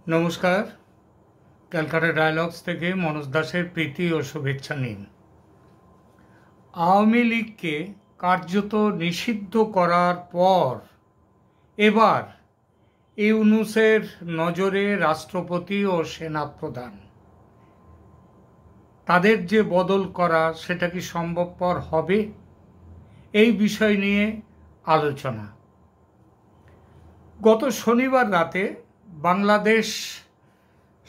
নমস্কার। ক্যালকাটা ডায়ালগস থেকে মনোজ দাসের প্রীতি ও শুভেচ্ছা নিন। আওয়ামী লীগকে কার্যত নিষিদ্ধ করার পর এবার ইউনূসের নজরে রাষ্ট্রপতি ও সেনাপ্রধান, তাদের যে বদল করা সেটা কি সম্ভবপর হবে, এই বিষয় নিয়ে আলোচনা। গত শনিবার রাতে বাংলাদেশ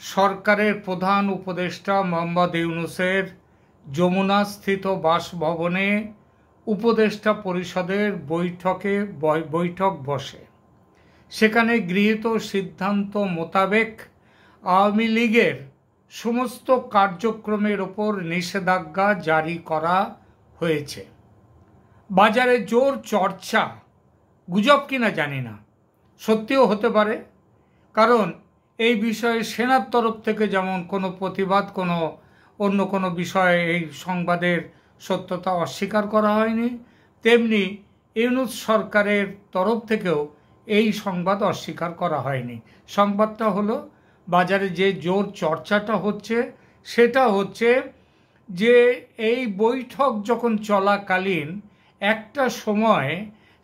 সরকারের প্রধান উপদেষ্টা মোহাম্মদ ইউনূসের যমুনাস্থিত বাসভবনে উপদেষ্টা পরিষদের বৈঠক বসে। সেখানে গৃহীত সিদ্ধান্ত মোতাবেক আওয়ামী লীগের সমস্ত কার্যক্রমের ওপর নিষেধাজ্ঞা জারি করা হয়েছে। বাজারে জোর চর্চা, গুজব কিনা জানি না, সত্যিও হতে পারে, কারণ এই বিষয়ে সেনার তরফ থেকে যেমন কোনো প্রতিবাদ, অন্য কোনো বিষয়ে এই সংবাদের সত্যতা অস্বীকার করা হয়নি, তেমনি ইউনূস সরকারের তরফ থেকেও এই সংবাদ অস্বীকার করা হয়নি। সংবাদটা হলো, বাজারে যে জোর চর্চাটা হচ্ছে সেটা হচ্ছে যে এই বৈঠক যখন চলাকালীন একটা সময়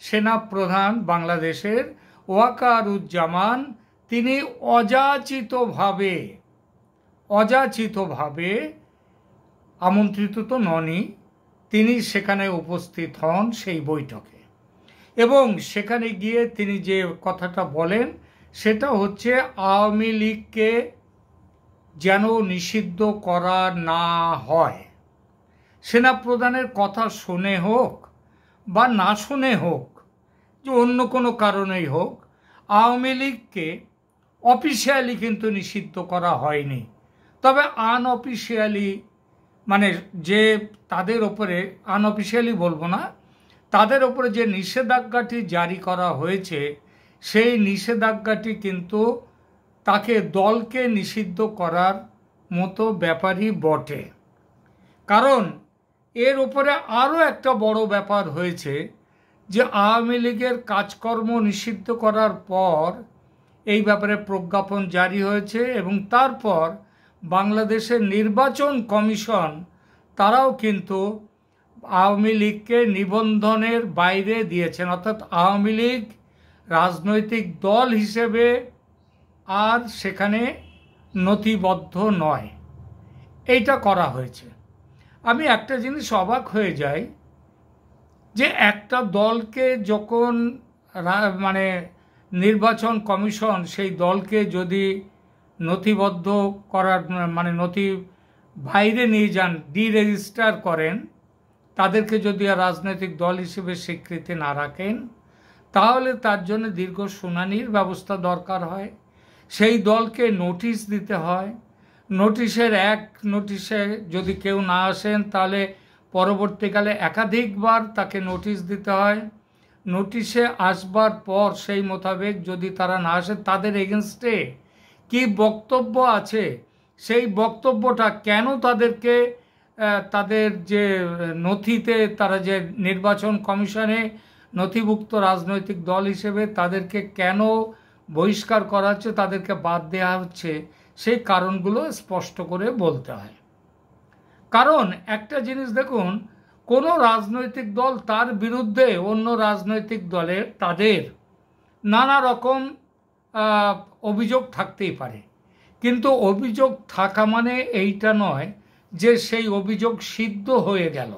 সেনাপ্রধান বাংলাদেশের ওয়াকারুজ্জামান তিনি অযাচিতভাবে আমন্ত্রিত তো ননই, তিনি সেখানে উপস্থিত হন সেই বৈঠকে। এবং সেখানে গিয়ে তিনি যে কথাটা বলেন সেটা হচ্ছে আওয়ামী লীগকে যেন নিষিদ্ধ করা না হয়। সেনাপ্রধানের কথা শুনে হোক বা না শুনে হোক, যে অন্য কোনো কারণেই হোক, আওয়ামী লীগকে অফিসিয়ালি কিন্তু নিষিদ্ধ করা হয়নি। তবে আনঅফিসিয়ালি, মানে যে তাদের ওপরে, আনঅফিসিয়ালি বলবো না, তাদের ওপরে যে নিষেধাজ্ঞাটি জারি করা হয়েছে সেই নিষেধাজ্ঞাটি কিন্তু তাকে দলকে নিষিদ্ধ করার মতো ব্যাপারই বটে। কারণ এর ওপরে আরও একটা বড় ব্যাপার হয়েছে যে আওয়ামী লীগের কাজকর্ম নিষিদ্ধ করার পর এই ব্যাপারে প্রজ্ঞাপন জারি হয়েছে এবং তারপর বাংলাদেশের নির্বাচন কমিশন তারাও কিন্তু আওয়ামী লীগকে নিবন্ধনের বাইরে দিয়েছেন, অর্থাৎ আওয়ামী লীগ রাজনৈতিক দল হিসেবে আর সেখানে নথিবদ্ধ নয়। এইটা করা হয়েছে। আমি একটা জিনিস অবাক হয়ে যাই যে একটা দলকে যখন মানে নির্বাচন কমিশন সেই দলকে যদি নথিবদ্ধ করার মানে নথি বাইরে নিয়ে যান, ডিরেজিস্টার করেন, তাদেরকে যদি আর রাজনৈতিক দল হিসেবে স্বীকৃতি না রাখেন, তাহলে তার জন্য দীর্ঘ শুনানির ব্যবস্থা দরকার হয়। সেই দলকে নোটিশ দিতে হয়। নোটিশে যদি কেউ না আসেন তাহলে পরবর্তীকালে একাধিকবার তাকে নোটিশ দিতে হয়। নোটিশে আসবার পর সেই মোতাবেক যদি তারা না আসে, তাদের এগেনস্টে কি বক্তব্য আছে, সেই বক্তব্যটা কেন তাদেরকে তাদের যে নথিতে তারা যে নির্বাচন কমিশনে নথিভুক্ত রাজনৈতিক দল হিসেবে তাদেরকে কেন বহিষ্কার করা হচ্ছে, তাদেরকে বাদ দেওয়া হচ্ছে, সেই কারণগুলো স্পষ্ট করে বলতে হয়। কারণ একটা জিনিস দেখুন, কোনো রাজনৈতিক দল তার বিরুদ্ধে অন্য রাজনৈতিক দলের তাদের নানা রকম অভিযোগ থাকতেই পারে, কিন্তু অভিযোগ থাকা মানে এইটা নয় যে সেই অভিযোগ সিদ্ধ হয়ে গেল,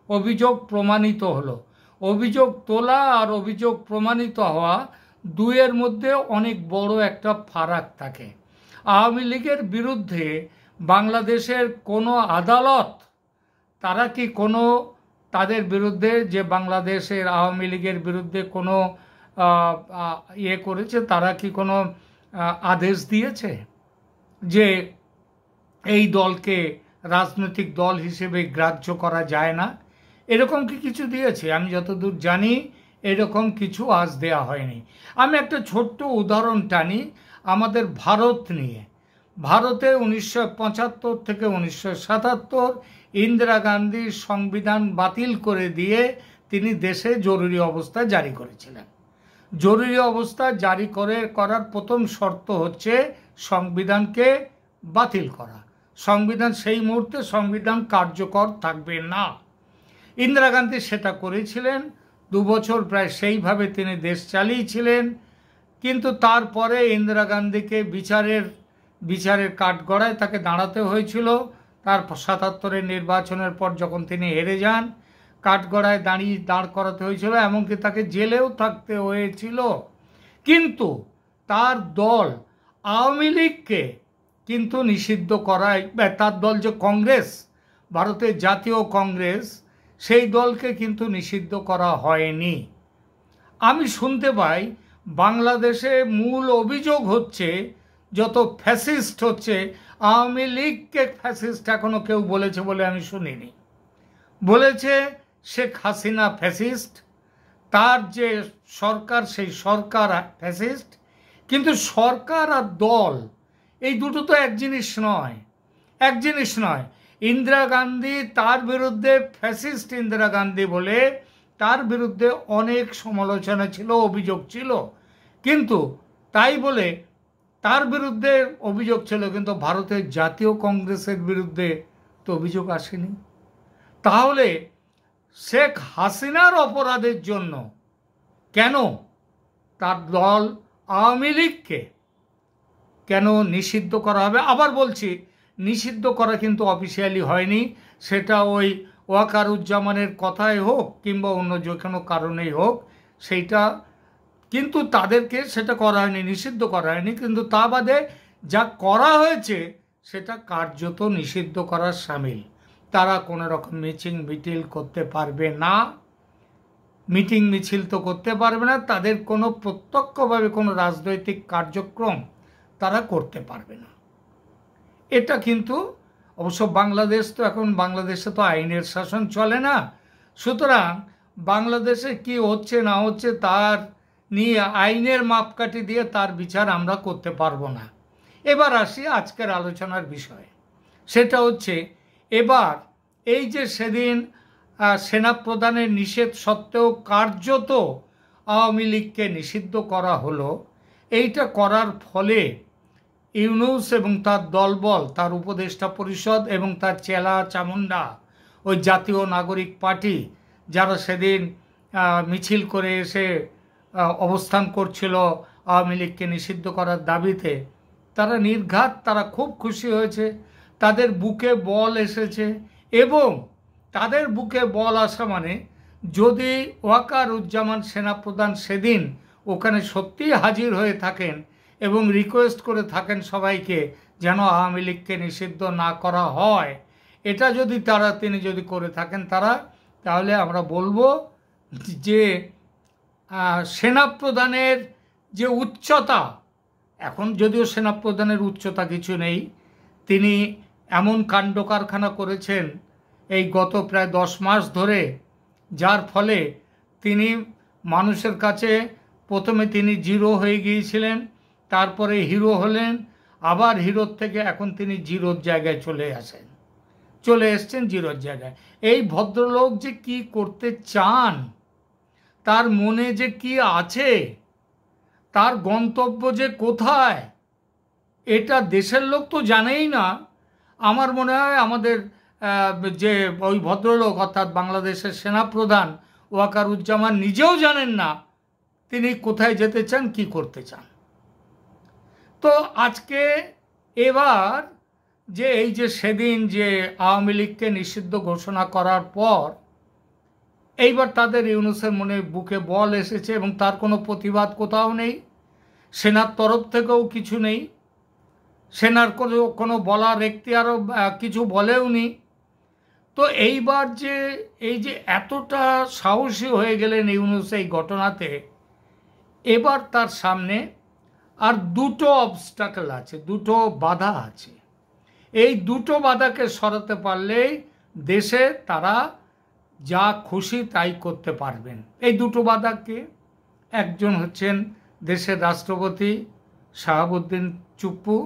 অভিযোগ প্রমাণিত হলো। অভিযোগ তোলা আর অভিযোগ প্রমাণিত হওয়া দুয়ের মধ্যে অনেক বড় একটা ফারাক থাকে। আওয়ামী লীগের বিরুদ্ধে বাংলাদেশের কোনো আদালত তারা কি কোনো তাদের বিরুদ্ধে যে বাংলাদেশের আওয়ামী লীগের বিরুদ্ধে কোনো করেছে, তারা কি কোনো আদেশ দিয়েছে যে এই দলকে রাজনৈতিক দল হিসেবে গ্রাহ্য করা যায় না? এরকম কি কিছু দিয়েছে? আমি যতদূর জানি এরকম কিছু আজ দেয়া হয়নি। আমি একটা ছোট্ট উদাহরণ টানি আমাদের ভারত নিয়ে। ভারতে 1975 থেকে 1977 ইন্দিরা গান্ধীর সংবিধান বাতিল করে দিয়ে তিনি দেশে জরুরি অবস্থা জারি করেছিলেন। জরুরি অবস্থা জারি করার প্রথম শর্ত হচ্ছে সংবিধানকে বাতিল করা। সংবিধান সেই মুহূর্তে সংবিধান কার্যকর থাকবে না। ইন্দিরা গান্ধী সেটা করেছিলেন, 2 বছর প্রায় সেইভাবে তিনি দেশ চালিয়েছিলেন। কিন্তু তারপরে ইন্দিরা গান্ধীকে বিচারের কাঠগড়ায় তাকে দাঁড়াতে হয়েছিল। তার 77-এর নির্বাচনের পর যখন তিনি হেরে যান, কাঠগড়ায় দাঁড় করাতে হয়েছিল, এমনকি তাকে জেলেও থাকতে হয়েছিল। কিন্তু তার দল আওয়ামী লীগকে কিন্তু নিষিদ্ধ করায়, তার দল যে কংগ্রেস, ভারতের জাতীয় কংগ্রেস, সেই দলকে কিন্তু নিষিদ্ধ করা হয়নি। আমি শুনতে পাই বাংলাদেশে মূল অভিযোগ হচ্ছে যত ফ্যাসিস্ট হচ্ছে, আওয়ামী লীগকে ফ্যাসিস্ট এখনো কেউ বলেছে বলে আমি শুনিনি। বলেছে শেখ হাসিনা ফ্যাসিস্ট, তার যে সরকার সেই সরকার ফ্যাসিস্ট। কিন্তু সরকার আর দল এই দুটো তো এক জিনিস নয়। ইন্দিরা গান্ধী, তার বিরুদ্ধে ফ্যাসিস্ট ইন্দিরা গান্ধী বলে তার বিরুদ্ধে অনেক সমালোচনা ছিল, অভিযোগ ছিল। কিন্তু তাই বলে তার বিরুদ্ধে অভিযোগ ছিল, কিন্তু ভারতের জাতীয় কংগ্রেসের বিরুদ্ধে তো অভিযোগ আসেনি। তাহলে শেখ হাসিনার অপরাধের জন্য কেন তার দল আওয়ামী লীগকে কেন নিষিদ্ধ করা হবে? আবার বলছি, নিষিদ্ধ করা কিন্তু অফিসিয়ালি হয়নি। সেটা ওই ওয়াকারুজ্জামানের কথাই হোক কিংবা অন্য যে কোনো কারণেই হোক, সেইটা কিন্তু তাদেরকে সেটা করা হয়নি, নিষিদ্ধ করা হয়নি। কিন্তু তা বাদে যা করা হয়েছে সেটা কার্যত নিষিদ্ধ করার সামিল। তারা কোনো রকম মিছিল করতে পারবে না, মিছিল তো করতে পারবে না, তাদের কোনো প্রত্যক্ষভাবে কোনো রাজনৈতিক কার্যক্রম তারা করতে পারবে না। এটা কিন্তু অবশ্য বাংলাদেশ তো এখন, বাংলাদেশে তো আইনের শাসন চলে না, সুতরাং বাংলাদেশে কি হচ্ছে না হচ্ছে তার নিয়ে আইনের মাপকাঠি দিয়ে তার বিচার আমরা করতে পারবো না। এবার আসি আজকের আলোচনার বিষয়ে। সেটা হচ্ছে, এবার এই যে সেদিন সেনাপ্রধানের নিষেধ সত্ত্বেও কার্যত আওয়ামী লীগকে নিষিদ্ধ করা হলো, এইটা করার ফলে ইউনূস এবং তার দলবল, তার উপদেষ্টা পরিষদ এবং তার চেলা চামুন্ডা ওই জাতীয় নাগরিক পার্টি, যারা সেদিন মিছিল করে এসে অবস্থান করছিল আওয়ামী লীগকে নিষিদ্ধ করার দাবিতে, তারা নির্ঘাত, তারা খুব খুশি হয়েছে, তাদের বুকে বল এসেছে। এবং তাদের বুকে বল আসা মানে, যদি ওয়াকারুজ্জামান সেনাপ্রধান সেদিন ওখানে সত্যিই হাজির হয়ে থাকেন এবং রিকোয়েস্ট করে থাকেন সবাইকে যেন আওয়ামী লীগকে নিষিদ্ধ না করা হয়, এটা যদি তিনি যদি করে থাকেন তাহলে আমরা বলবো যে সেনাপ্রধানের যে উচ্চতা, এখন যদিও সেনাপ্রধানের উচ্চতা কিছু নেই, তিনি এমন কাণ্ড কারখানা করেছেন এই গত প্রায় 10 মাস ধরে, যার ফলে তিনি মানুষের কাছে প্রথমে তিনি জিরো হয়ে গিয়েছিলেন, তারপরে হিরো হলেন, আবার হিরোর থেকে এখন তিনি জিরোর জায়গায় চলে এসছেন জিরোর জায়গায়। এই ভদ্রলোক যে কি করতে চান, তার মনে যে কি আছে, তার গন্তব্য যে কোথায়, এটা দেশের লোক তো জানেই না। আমার মনে হয় আমাদের যে ওই ভদ্রলোক অর্থাৎ বাংলাদেশের সেনাপ্রধান ওয়াকারুজ্জামান নিজেও জানেন না তিনি কোথায় যেতে চান, কি করতে চান। তো আজকে এবার যে এই যে সেদিন যে আওয়ামী লীগকে নিষিদ্ধ ঘোষণা করার পর এইবার তাদের ইউনূসের মনে বুকে বল এসেছে এবং তার কোনো প্রতিবাদ কোথাও নেই, সেনার তরফ থেকেও কিছু নেই, সেনার কোনো বলার এখতিয়ারও কিছু বলেও নি। তো এইবার যে এই যে এতটা সাহসী হয়ে গেলেন ইউনূস এই ঘটনাতে, এবার তার সামনে আর দুটো অবস্টাকেল আছে, দুটো বাধা আছে। এই দুটো বাধাকে সরাতে পারলেই দেশে তারা যা খুশি তাই করতে পারবেন। এই দুটো বাধাকে, একজন হচ্ছেন দেশের রাষ্ট্রপতি শাহাবুদ্দিন চুপ্পু,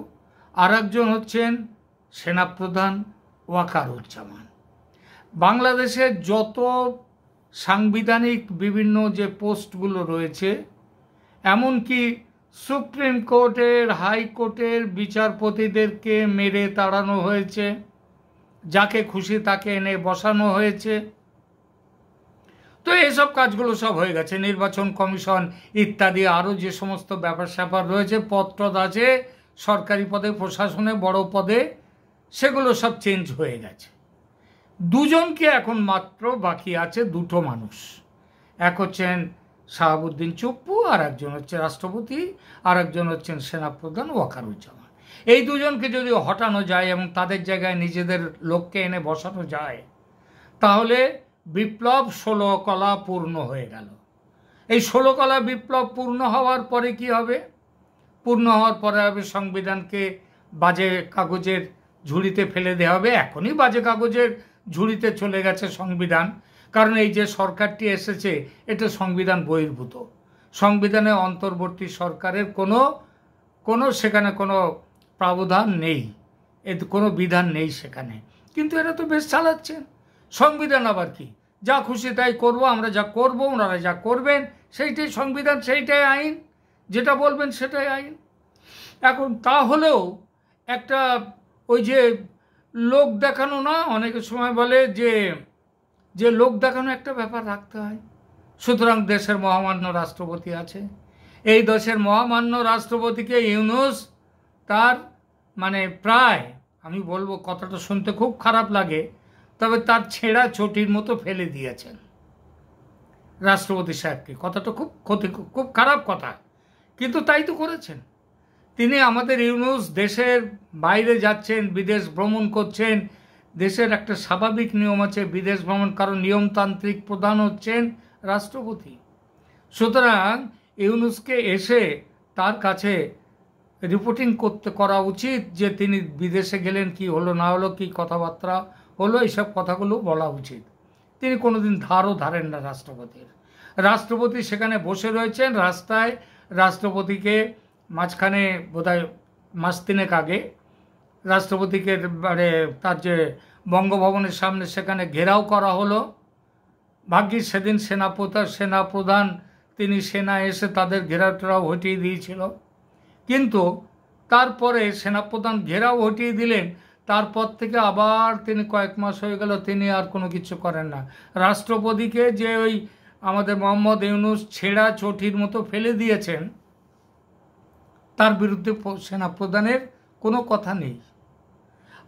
আর একজন হচ্ছেন সেনাপ্রধান ওয়াকারুজ্জামান। বাংলাদেশের যত সাংবিধানিক বিভিন্ন যে পোস্টগুলো রয়েছে, এমনকি সুপ্রিম কোর্টের, হাইকোর্টের বিচারপতিদেরকে মেরে তাড়ানো হয়েছে, যাকে খুশি তাকে এনে বসানো হয়েছে। তো এইসব কাজগুলো সব হয়ে গেছে। নির্বাচন কমিশন ইত্যাদি আরও যে সমস্ত ব্যাপার স্যাপার রয়েছে, পদ আছে সরকারি পদে, প্রশাসনে বড় পদে, সেগুলো সব চেঞ্জ হয়ে গেছে। দুজনকে এখন মাত্র বাকি আছে, দুটো মানুষ। এক হচ্ছেন শাহাবুদ্দিন চুপ্পু, আর একজন হচ্ছে রাষ্ট্রপতি, আর একজন হচ্ছেন সেনাপ্রধান ওয়াকারুজ্জামান। এই দুজনকে যদি হটানো যায় এবং তাদের জায়গায় নিজেদের লোককে এনে বসানো যায়, তাহলে বিপ্লব 16 কলা পূর্ণ হয়ে গেল। এই 16 কলা বিপ্লব পূর্ণ হওয়ার পরে কি হবে? পূর্ণ হওয়ার পরে হবে সংবিধানকে বাজে কাগজের ঝুড়িতে ফেলে দেওয়া হবে। এখনই বাজে কাগজের ঝুড়িতে চলে গেছে সংবিধান, কারণ এই যে সরকারটি এসেছে এটা সংবিধান বহির্ভূত। সংবিধানে অন্তর্বর্তী সরকারের কোনো সেখানে কোনো প্রাবধান নেই, এর কোনো বিধান নেই সেখানে, কিন্তু এরা তো বেশ চালাচ্ছেন। সংবিধান আবার কি, যা খুশি তাই করব, আমরা যা করব, ওনারা যা করবেন সেইটাই সংবিধান, সেইটাই আইন, যেটা বলবেন সেটাই আইন। এখন তাহলেও একটা ওই যে লোক দেখানো না, অনেকের সময় বলে যে লোক দেখানো একটা ব্যাপার রাখতে হয়। সুতরাং দেশের মহামান্য রাষ্ট্রপতি আছে, এই দেশের মহামান্য রাষ্ট্রপতিকে ইউনূস তার মানে প্রায়, আমি বলবো কথাটা শুনতে খুব খারাপ লাগে, তবে তার ছেঁড়া চটির মতো ফেলে দিয়েছেন রাষ্ট্রপতি সাহেবকে। কথাটা খুব খারাপ কথা, কিন্তু তাই তো করেছেন তিনি। আমাদের ইউনূস দেশের বাইরে যাচ্ছেন, বিদেশ ভ্রমণ করছেন। দেশের একটা স্বাভাবিক নিয়ম আছে বিদেশ ভ্রমণ, কারণ নিয়মতান্ত্রিক প্রধান হচ্ছেন রাষ্ট্রপতি। সুতরাং ইউনূসকে এসে তার কাছে রিপোর্টিং করা উচিত যে তিনি বিদেশে গেলেন, কি হলো না হলো, কি কথাবার্তা হলো, এইসব কথাগুলো বলা উচিত। তিনি কোনোদিন ধারও ধারেন না রাষ্ট্রপতির। রাষ্ট্রপতি সেখানে বসে রয়েছেন রাস্তায়, রাষ্ট্রপতিকে মাঝখানে বোধহয় মাস 3 আগে রাষ্ট্রপতিকে মানে তার যে বঙ্গভবনের সামনে সেখানে ঘেরাও করা হলো। ভাগ্যিস সেদিন সেনাপ্রধান তিনি সেনা এসে তাদের ঘেরাওটাও হটিয়ে দিয়েছিল, কিন্তু তারপরে সেনাপ্রধান ঘেরাও হটিয়ে দিলেন, তারপর থেকে আবার তিনি কয়েক মাস হয়ে গেল তিনি আর কোনো কিছু করেন না। রাষ্ট্রপতিকে যে ওই আমাদের মোহাম্মদ ইউনূস ছেঁড়া চটির মতো ফেলে দিয়েছেন, তার বিরুদ্ধে সেনাপ্রধানের কোনো কথা নেই।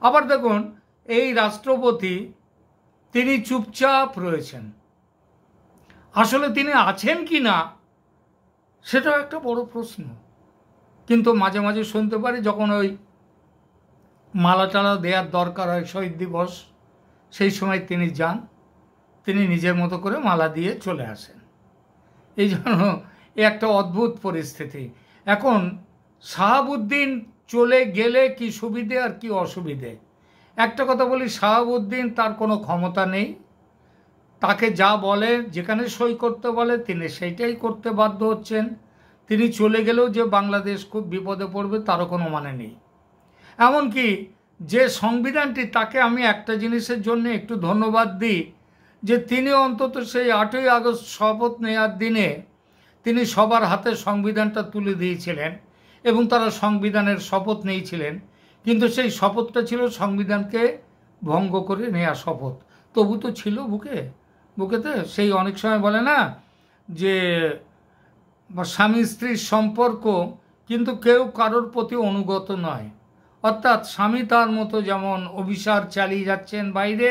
আবার দেখুন, এই রাষ্ট্রপতি তিনি চুপচাপ রয়েছেন। আসলে তিনি আছেন কি না সেটাও একটা বড় প্রশ্ন। কিন্তু মাঝে মাঝে শুনতে পারি যখন ওই মালা টালা দেওয়ার দরকার হয় শহীদ দিবস, সেই সময় তিনি যান, তিনি নিজের মতো করে মালা দিয়ে চলে আসেন। এই জন্য একটা অদ্ভুত পরিস্থিতি। এখন শাহাবুদ্দিন চলে গেলে কি সুবিধে আর কি অসুবিধে? একটা কথা বলি, শাহাবুদ্দিন তার কোনো ক্ষমতা নেই, তাকে যা বলে, যেখানে সই করতে বলে তিনি সেইটাই করতে বাধ্য হচ্ছেন। তিনি চলে গেলেও যে বাংলাদেশ খুব বিপদে পড়বে তারও কোনো মানে নেই। এমনকি যে সংবিধানটি, তাকে আমি একটা জিনিসের জন্য একটু ধন্যবাদ দিই, যে তিনি অন্তত সেই 8ই আগস্ট শপথ নেওয়ার দিনে তিনি সবার হাতে সংবিধানটা তুলে দিয়েছিলেন এবং তারা সংবিধানের শপথ নিয়েছিলেন। কিন্তু সেই শপথটা ছিল সংবিধানকে ভঙ্গ করে নেওয়া শপথ, তবু তো ছিল বুকেতে। সেই অনেক সময় বলে না যে স্বামী স্ত্রীর সম্পর্ক, কিন্তু কেউ কারোর প্রতি অনুগত নয়। অর্থাৎ স্বামী তার মতো যেমন অভিসার চালিয়ে যাচ্ছেন বাইরে,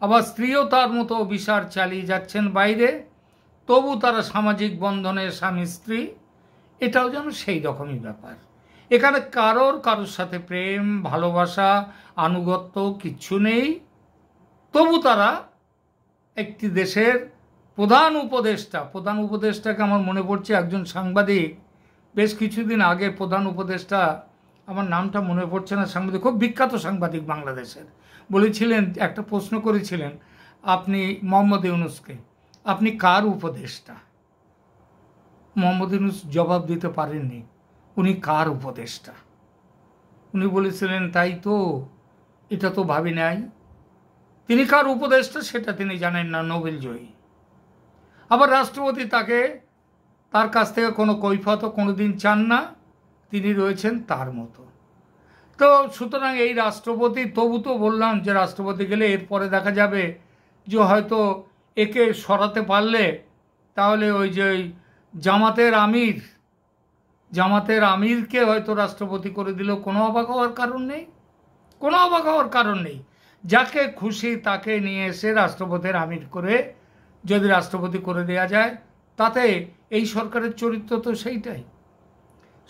আবার স্ত্রীও তার মতো অভিসার চালিয়ে যাচ্ছেন বাইরে, তবু তারা সামাজিক বন্ধনে স্বামী স্ত্রী। এটাও যেন সেই রকমই ব্যাপার। এখানে কারোর সাথে প্রেম ভালোবাসা আনুগত্য কিচ্ছু নেই, তবু তারা একটি দেশের প্রধান উপদেষ্টাকে আমার মনে পড়ছে একজন সাংবাদিক বেশ কিছুদিন আগে, প্রধান উপদেষ্টা আমার নামটা মনে পড়ছে না, সাংবাদিক খুব বিখ্যাত সাংবাদিক বাংলাদেশের, বলেছিলেন, একটা প্রশ্ন করেছিলেন আপনি মোহাম্মদ ইউনূসকে, আপনি কার উপদেষ্টা? মোহাম্মদ ইউনূস জবাব দিতে পারেননি উনি কার উপদেষ্টা। উনি বলেছিলেন, তাই তো, এটা তো ভাবি নাই। তিনি কার উপদেষ্টা সেটা তিনি জানেন না, নোবেল জয়ী। আবার রাষ্ট্রপতি তাকে তার কাছ থেকে কোনো কৈফিয়তও কোনোদিন চান না, তিনি রয়েছেন তার মতো। তো সুতরাং এই রাষ্ট্রপতি, তবু তো বললাম যে রাষ্ট্রপতি গেলে এরপরে দেখা যাবে যে হয়তো একে সরাতে পারলে তাহলে ওই যে জামাতের আমিরকে হয়তো রাষ্ট্রপতি করে দিলেও কোনো অবাক হওয়ার কারণ নেই, কোনো অবাক হওয়ার কারণ নেই। যাকে খুশি তাকে নিয়ে এসে রাষ্ট্রপতির আমির করে যদি রাষ্ট্রপতি করে দেওয়া যায়, তাতে এই সরকারের চরিত্র তো সেইটাই।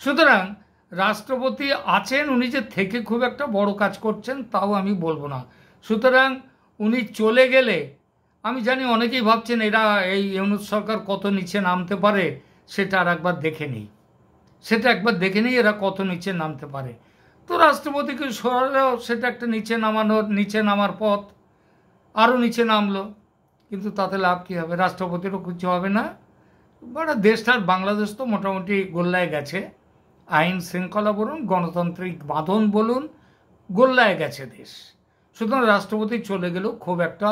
সুতরাং রাষ্ট্রপতি আছেন, উনি যে থেকে খুব একটা বড় কাজ করছেন তাও আমি বলবো না। সুতরাং উনি চলে গেলে আমি জানি অনেকেই ভাবছেন এরা এই ইউনূস সরকার কত নিচে নামতে পারে, সেটা আর একবার দেখে নিই, এরা কত নিচে নামতে পারে। তো রাষ্ট্রপতিকে সরালেও সেটা একটা নিচে নামার পথ, আরও নিচে নামলো, কিন্তু তাতে লাভ কী হবে? রাষ্ট্রপতিরও কিছু হবে না। বড় দেশটার, বাংলাদেশ তো মোটামুটি গোল্লায় গেছে, আইন শৃঙ্খলা বলুন, গণতান্ত্রিক বাঁধন বলুন, গোল্লায় গেছে দেশ। সুতরাং রাষ্ট্রপতি চলে গেলেও খুব একটা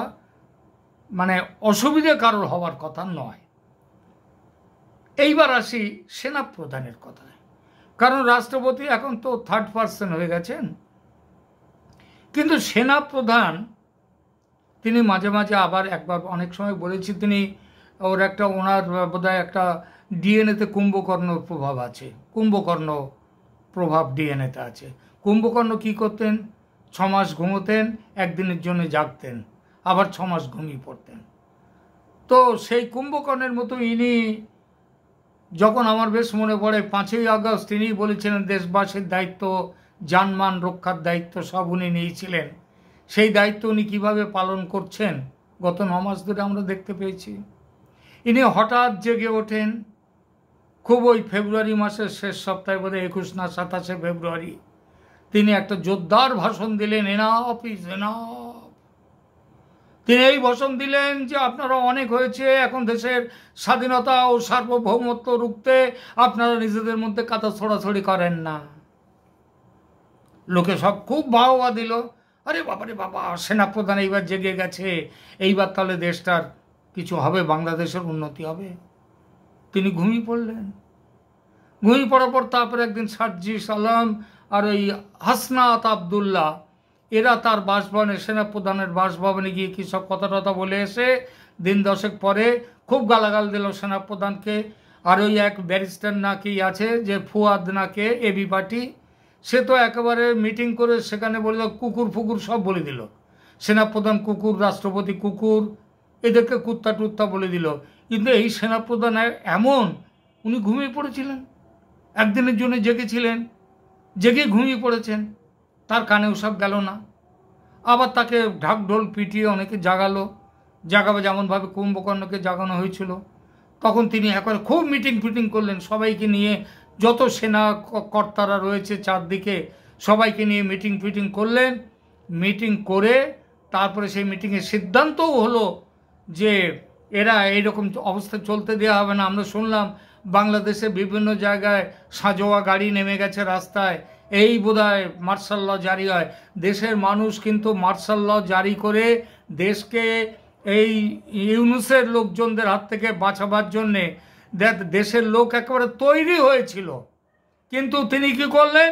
অসুবিধে কারোর হওয়ার কথা নয়। এইবার আসি সেনাপ্রধানের কথায়, কারণ রাষ্ট্রপতি এখন তো থার্ড পার্সন হয়ে গেছেন, কিন্তু সেনাপ্রধান তিনি মাঝে মাঝে আবার একবার অনেক সময় বলেছি তিনি ওনার বোধহয় একটা ডিএনএতে কুম্ভকর্ণর প্রভাব আছে, কুম্ভকর্ণ প্রভাব ডিএনএতে আছে। কুম্ভকর্ণ কি করতেন? 6 মাস ঘুমোতেন, একদিনের জন্য জাগতেন, আবার 6 মাস ঘুমিয়ে পড়তেন। তো সেই কুম্ভকর্ণের মতো ইনি, যখন আমার বেশ মনে পড়ে 5ই আগস্ট তিনি বলেছিলেন দেশবাসীর দায়িত্ব, জানমান রক্ষার দায়িত্ব সব উনি নিয়েছিলেন। সেই দায়িত্ব উনি কীভাবে পালন করছেন গত 9 মাস ধরে আমরা দেখতে পেয়েছি। ইনি হঠাৎ জেগে ওঠেন খুব ওই ফেব্রুয়ারি মাসের শেষ সপ্তাহে, বোধহয় 21 না 27শে ফেব্রুয়ারি, তিনি একটা জোরদার ভাষণ দিলেন, এনাফ ইজ এনাফ। তিনি এই ভাষণ দিলেন যে আপনারা অনেক হয়েছে, এখন দেশের স্বাধীনতা ও সার্বভৌমত্ব রুখতে আপনারা নিজেদের মধ্যে কাদা ছড়াছড়ি করেন না। লোকে সব খুব বাহবা দিল, আরে বাবারে বাবা, সেনাপ্রধান এইবার জেগে গেছে, এইবার তাহলে দেশটার কিছু হবে, বাংলাদেশের উন্নতি হবে। তিনি ঘুমিয়ে পড়লেন। ঘুমিয়ে পড়ার পর তারপরে একদিন সার্জিস আলম আর ওই হাসনাত আবদুল্লাহ এরা তার বাসভবনে, সেনাপ্রধানের বাসভবনে গিয়ে কী সব কথা টথা বলে এসে দিন 10 পরে খুব গালাগাল দিল সেনাপ্রধানকে। আর ওই এক ব্যারিস্টার নাকি আছে যে ফুয়াদ নাকে, এবি পার্টি, সে তো একেবারে মিটিং করে সেখানে বলে কুকুর ফুকুর সব বলে দিল। সেনাপ্রধান কুকুর, রাষ্ট্রপতি কুকুর, এদেরকে কুত্তা টুত্তা বলে দিল। কিন্তু এই সেনাপ্রধান এমন, উনি ঘুমিয়ে পড়েছিলেন, একদিনের জন্য জেগেছিলেন, জেগে ঘুমিয়ে পড়েছেন, তার কানে ওসব গেল না। আবার তাকে ঢাকঢোল পিটিয়ে অনেকে জাগাবে, যেমনভাবে কুম্ভকর্ণকে জাগানো হয়েছিল। তখন তিনি একবার খুব মিটিং করলেন, সবাইকে নিয়ে, যত সেনা কর্তারা রয়েছে চারদিকে সবাইকে নিয়ে মিটিং করলেন। মিটিং করে তারপরে সেই মিটিংয়ের সিদ্ধান্তও হলো যে এরা এইরকম অবস্থা চলতে দেওয়া হবে না। আমরা শুনলাম বাংলাদেশে বিভিন্ন জায়গায় সাঁজোয়া গাড়ি নেমে গেছে রাস্তায়, এই বোধহয় মার্শাল ল জারি হয়। দেশের মানুষ কিন্তু মার্শাল ল জারি করে দেশকে এই ইউনূসের লোকজনদের হাত থেকে বাঁচাবার জন্যে দেশের লোক একেবারে তৈরি হয়েছিল। কিন্তু তিনি কি করলেন?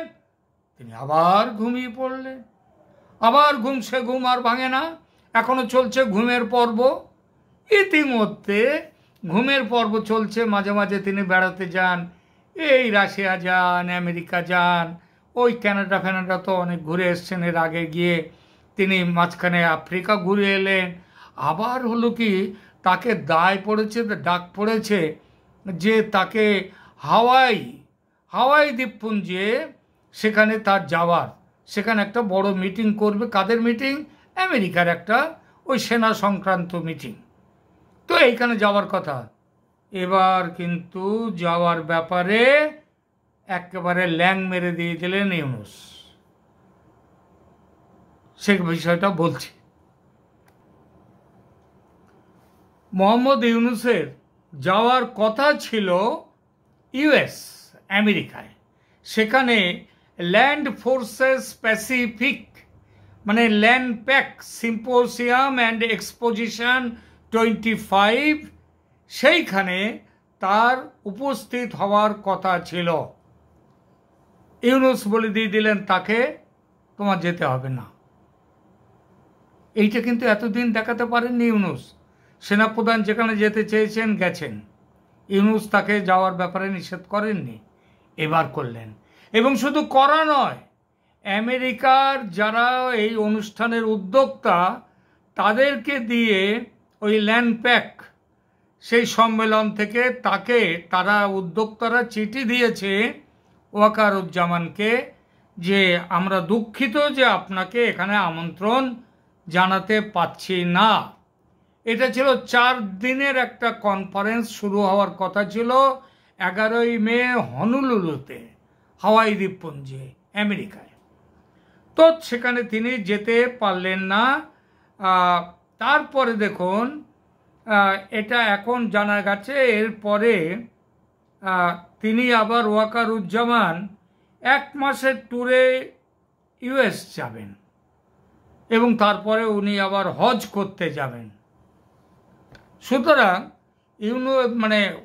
তিনি আবার ঘুমিয়ে পড়লেন। আবার সে ঘুম আর ভাঙে না, এখনো চলছে ঘুমের পর্ব। ইতিমধ্যে ঘুমের পর্ব চলছে, মাঝে মাঝে তিনি বেড়াতে যান, এই রাশিয়া যান, আমেরিকা যান, ওই ক্যানাডা তো অনেক ঘুরে এসছেন এর আগে গিয়ে। তিনি মাঝখানে আফ্রিকা ঘুরে এলেন। আবার হলো কি, তাকে ডাক পড়েছে যে তাকে হাওয়াই দ্বীপপুঞ্জে সেখানে তার যাওয়ার, সেখানে একটা বড় মিটিং করবে। কাদের মিটিং? আমেরিকার একটা ওই সেনা সংক্রান্ত মিটিং। তো এইখানে যাওয়ার কথা। এবার কিন্তু যাওয়ার ব্যাপারে একেবারে ল্যাং মেরে দিয়ে দিলেন ইউনূস। সে বিষয়টা বলছি। মোহাম্মদ ইউনূসের যাওয়ার কথা ছিল ইউএস, আমেরিকায়। সেখানে land forces Pacific land pack symposium and exposition 25, সেইখানে তার উপস্থিত হওয়ার কথা ছিল। ইউনূস বলে দিয়ে দিলেন তাকে, তোমার যেতে হবে না। এইটা কিন্তু এতদিন দেখাতে পারেননি ইউনূস। সেনাপ্রধান যেখানে যেতে চেয়েছেন গেছেন, ইউনূস তাকে যাওয়ার ব্যাপারে নিষেধ করেননি, এবার করলেন। এবং শুধু করা নয়, আমেরিকার যারা এই অনুষ্ঠানের উদ্যোক্তা তাদেরকে দিয়ে ওই ল্যান্ড প্যাক সেই সম্মেলন থেকে তারা উদ্যোক্তারা চিঠি দিয়েছে ওয়াকারুজ্জামানকে যে আমরা দুঃখিত যে আপনাকে এখানে আমন্ত্রণ জানাতে পাচ্ছি না। এটা ছিল 4 দিনের একটা কনফারেন্স, শুরু হওয়ার কথা ছিল 11ই মে হনুলুলুতে, হাওয়াই দ্বীপপুঞ্জে, আমেরিকায়। তো সেখানে তিনি যেতে পারলেন না। তারপরে দেখুন, এটা এখন জানা গেছে এরপরে তিনি আবার ওয়াকারুজ্জামান 1 মাসের ট্যুরে ইউএস যাবেন এবং তারপরে উনি আবার হজ করতে যাবেন। সুতরাং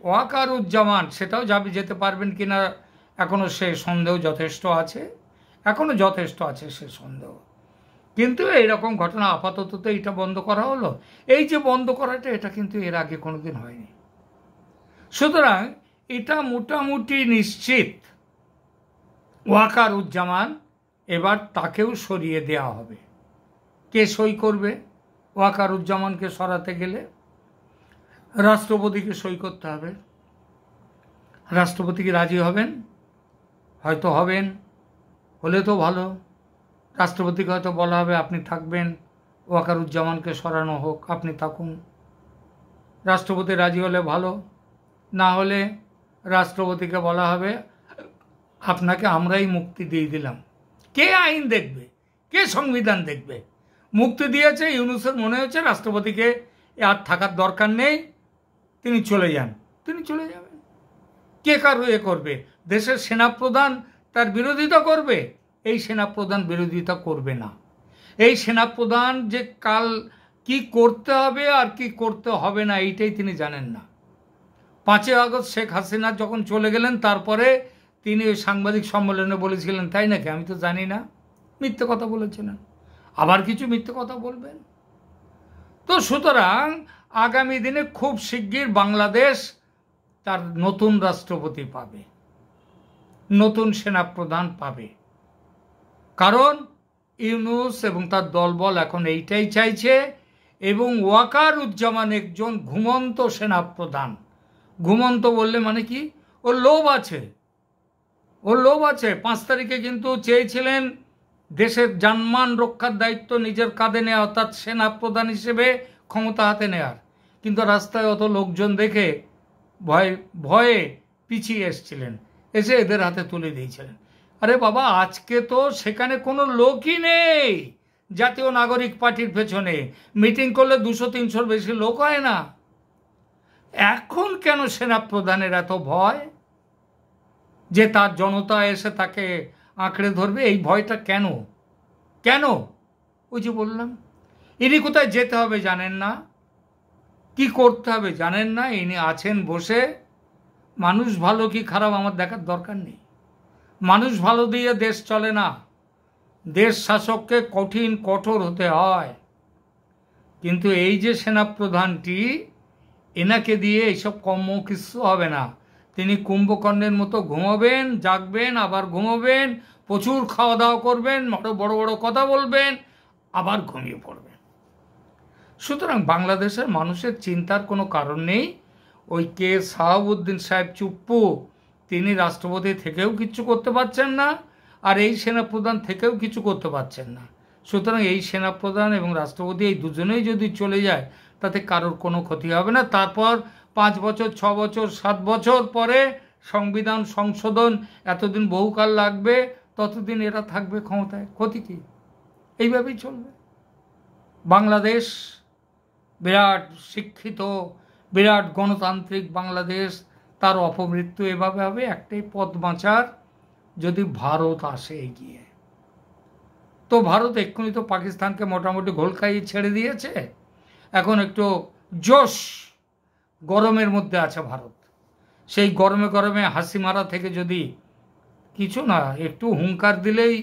ওয়াকারুজ্জামান সেটাও যেতে পারবেন কিনা এখনো সে সন্দেহ যথেষ্ট আছে, সে সন্দেহ। কিন্তু এইরকম ঘটনা আপাতত তো এটা বন্ধ করা হলো। এই যে বন্ধ করাটা, এটা কিন্তু এর আগে কোনোদিন হয়নি। সুতরাং এটা মোটামুটি নিশ্চিত ওয়াকারুজ্জামান এবার তাকেও সরিয়ে দেওয়া হবে। কে সই করবে? ওয়াকারুজ্জামানকে সরাতে গেলে রাষ্ট্রপতিকে সই করতে হবে। রাষ্ট্রপতি কি রাজি হবেন? হয়তো হবেন, হলে তো ভালো। রাষ্ট্রপতিকে হয়তো বলা হবে আপনি থাকবেন, ওয়াকারুজ্জামানকে সরানো হোক, আপনি থাকুন। রাষ্ট্রপতি রাজি হলে ভালো, না হলে রাষ্ট্রপতিকে বলা হবে আপনাকে আমরাই মুক্তি দিয়ে দিলাম। কে আইন দেখবে? কে সংবিধান দেখবে? মুক্তি দিয়েছে ইউনূসের মনে হচ্ছে রাষ্ট্রপতিকে আর থাকার দরকার নেই, তিনি চলে যান, তিনি চলে যাবেন। কে কার করবে? দেশের সেনাপ্রধান তার বিরোধিতা করবে? এই সেনাপ্রধান বিরোধিতা করবে না। এই সেনাপ্রধান যে কাল কি করতে হবে আর কি করতে হবে না এইটাই তিনি জানেন না। 5ই আগস্ট শেখ হাসিনা যখন চলে গেলেন, তারপরে তিনি ওই সাংবাদিক সম্মেলনে বলেছিলেন, তাই নাকি? আমি তো জানি না। মিথ্যে কথা বলেছিলেন, আবার কিছু মিথ্যে কথা বলবেন। তো সুতরাং আগামী দিনে খুব শিগগির বাংলাদেশ তার নতুন রাষ্ট্রপতি পাবে, নতুন সেনাপ্রধান পাবে। কারণ ইউনূস এবং তার দলবল এখন এইটাই চাইছে। এবং ওয়াকারুজ্জামান একজন ঘুমন্ত সেনাপ্রধান। ঘুমন্ত বললে মানে কি? ওর লোভ আছে, 5 তারিখে কিন্তু চেয়েছিলেন দেশের জানমান রক্ষার দায়িত্ব নিজের কাঁধে নেওয়া, অর্থাৎ সেনাপ্রধান হিসেবে ক্ষমতা হাতে নেওয়ার। কিন্তু রাস্তায় অত লোকজন দেখে ভয়ে পিছিয়ে এসছিলেন, এসে এদের হাতে তুলে দিয়েছিলেন। আরে বাবা, আজকে তো সেখানে কোনো লোকই নেই। জাতীয় নাগরিক পার্টির পেছনে মিটিং করলে 200-300 বেশি লোক হয় না। এখন কেন সেনাপ্রধানের এত ভয় যে তার জনতা এসে তাকে আঁকড়ে ধরবে? এই ভয়টা কেন? ওই যে বললাম, ইনি কোথায় যেতে হবে জানেন না, কি করতে হবে জানেন না। ইনি আছেন বসে, মানুষ ভালো কি খারাপ আমার দেখার দরকার নেই। মানুষ ভালো দিয়ে দেশ চলে না, দেশ শাসককে কঠোর হতে হয়। কিন্তু এই যে সেনাপ্রধানটি, এনাকে দিয়ে এইসব কম কিছু হবে না। তিনি কুম্ভকর্ণের মতো ঘুমাবেন, জাগবেন, আবার ঘুমাবেন, প্রচুর খাওয়া দাওয়া করবেন, বড় বড় কথা বলবেন, আবার ঘুমিয়ে পড়বেন। সুতরাং বাংলাদেশের মানুষের চিন্তার কোনো কারণ নেই। ওই কে শাহাবুদ্দিন সাহেব চুপ্পু, তিনি রাষ্ট্রপতি থেকেও কিছু করতে পারছেন না, আর এই সেনাপ্রধান থেকেও কিছু করতে পারছেন না। সুতরাং এই সেনাপ্রধান এবং রাষ্ট্রপতি এই দুজনেই যদি চলে যায়, তাতে কারোর কোনো ক্ষতি হবে না। তারপর 5 বছর, 6 বছর, 7 বছর পরে সংবিধান সংশোধন, এতদিন বহুকাল লাগবে, ততদিন এরা থাকবে ক্ষমতায়, ক্ষতি কি? এইভাবেই চলবে। বাংলাদেশ বিরাট শিক্ষিত, বিরাট গণতান্ত্রিক বাংলাদেশ, তার অপমৃত্যু এভাবে হবে। একটাই পথ বাঁচার, যদি ভারত আসে এগিয়ে। তো ভারত এক্ষুনি তো পাকিস্তানকে মোটামুটি ঘোল খাইয়ে ছেড়ে দিয়েছে, এখন একটু জোশ গরমের মধ্যে আছে ভারত। সেই গরমে গরমে হাসি মারা থেকে যদি কিছু না একটু হুঙ্কার দিলেই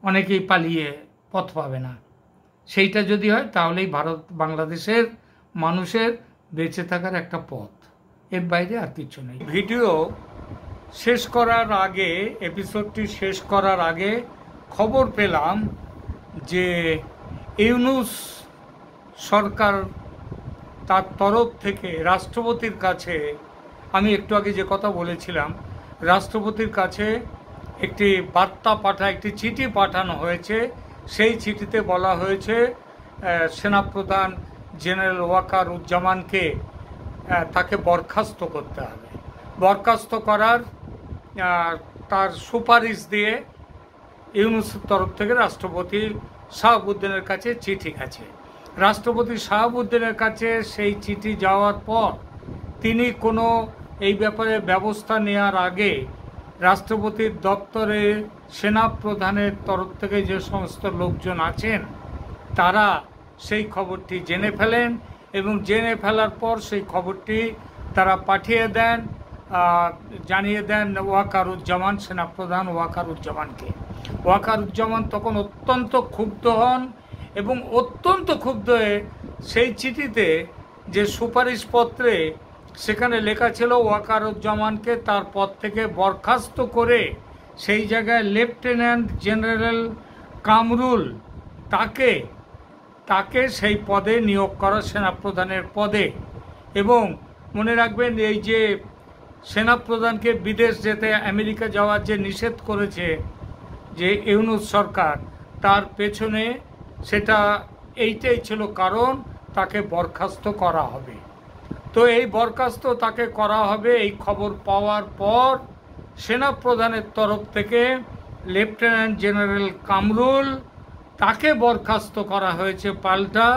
অনেকেই পালিয়ে পথ পাবে না, সেইটা যদি হয় তাহলেই বাংলাদেশের মানুষের বেঁচে থাকার একটা পথ, এর বাইরে আর কিছু নেই। ভিডিও শেষ করার আগে, এপিসোডটি শেষ করার আগে খবর পেলাম যে ইউনূস সরকার তার তরফ থেকে রাষ্ট্রপতির কাছে, আমি একটু আগে যে কথা বলেছিলাম, রাষ্ট্রপতির কাছে একটি বার্তা একটি চিঠি পাঠানো হয়েছে। সেই চিঠিতে বলা হয়েছে সেনাপ্রধান জেনারেল ওয়াকারুজ্জামানকে তাকে বরখাস্ত করতে হবে। বরখাস্ত করার তার সুপারিশ দিয়ে ইউনূসের তরফ থেকে রাষ্ট্রপতি শাহাবুদ্দিনের কাছে চিঠি গেছে। রাষ্ট্রপতি শাহাবুদ্দিনের কাছে সেই চিঠি যাওয়ার পর তিনি কোনো এই ব্যাপারে ব্যবস্থা নেওয়ার আগে রাষ্ট্রপতির দপ্তরে সেনাপ্রধানের তরফ থেকে যে সমস্ত লোকজন আছেন তারা সেই খবরটি জেনে ফেলেন এবং জেনে ফেলার পর সেই খবরটি তারা পাঠিয়ে দেন, জানিয়ে দেন ওয়াকারুজ্জামান, সেনাপ্রধান ওয়াকারুজ্জামানকে। ওয়াকারুজ্জামান তখন অত্যন্ত ক্ষুব্ধ হন এবং অত্যন্ত ক্ষুব্ধ হয়ে সেই চিঠিতে যে সুপারিশপত্রে সেখানে লেখা ছিল ওয়াকারুজ্জামানকে তার পদ থেকে বরখাস্ত করে সেই জায়গায় লেফটেন্যান্ট জেনারেল কামরুল তাকে সেই পদে নিয়োগ করা, সেনাপ্রধানের পদে। এবং মনে রাখবেন, এই যে সেনাপ্রধানকে বিদেশ যেতে, আমেরিকা যাওয়ার যে নিষেধ করেছে যে ইউনূস সরকার, তার পেছনে সেটা এইটাই ছিল কারণ, তাকে বরখাস্ত করা হবে। তো এই বরখাস্ত তাকে করা হবে এই খবর পাওয়ার পর সেনাপ্রধানের তরফ থেকে লেফটেন্যান্ট জেনারেল কামরুল তাকে বরখাস্ত করা হয়েছে, পাল্টা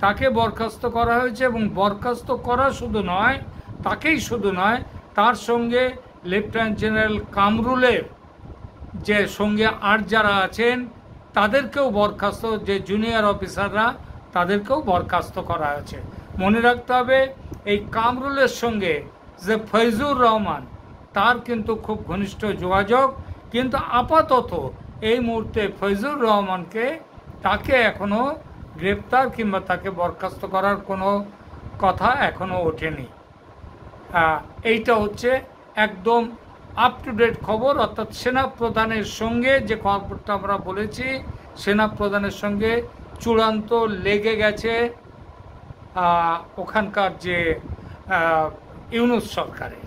তাকে বরখাস্ত করা হয়েছে। এবং বরখাস্ত করা শুধু নয়, তার সঙ্গে লেফটেন্যান্ট জেনারেল কামরুলের যে সঙ্গে আর যারা আছেন তাদেরকেও বরখাস্ত, যে জুনিয়র অফিসাররা তাদেরকেও বরখাস্ত করা হয়েছে। মনে রাখতে হবে, এই কামরুলের সঙ্গে যে ফৈজুর রহমান, তার কিন্তু খুব ঘনিষ্ঠ যোগাযোগ, কিন্তু আপাতত এই মুহূর্তে ফৈজুর রহমানকে তাকে এখনও গ্রেপ্তার কিংবা তাকে বরখাস্ত করার কোনো কথা এখনও ওঠেনি। এইটা হচ্ছে একদম আপ টু ডেট খবর। অর্থাৎ সেনাপ্রধানের সঙ্গে যে খবরটা আমরা বলেছি, সেনাপ্রধানের সঙ্গে চূড়ান্ত লেগে গেছে ওখানকার যে ইউনূস সরকারের।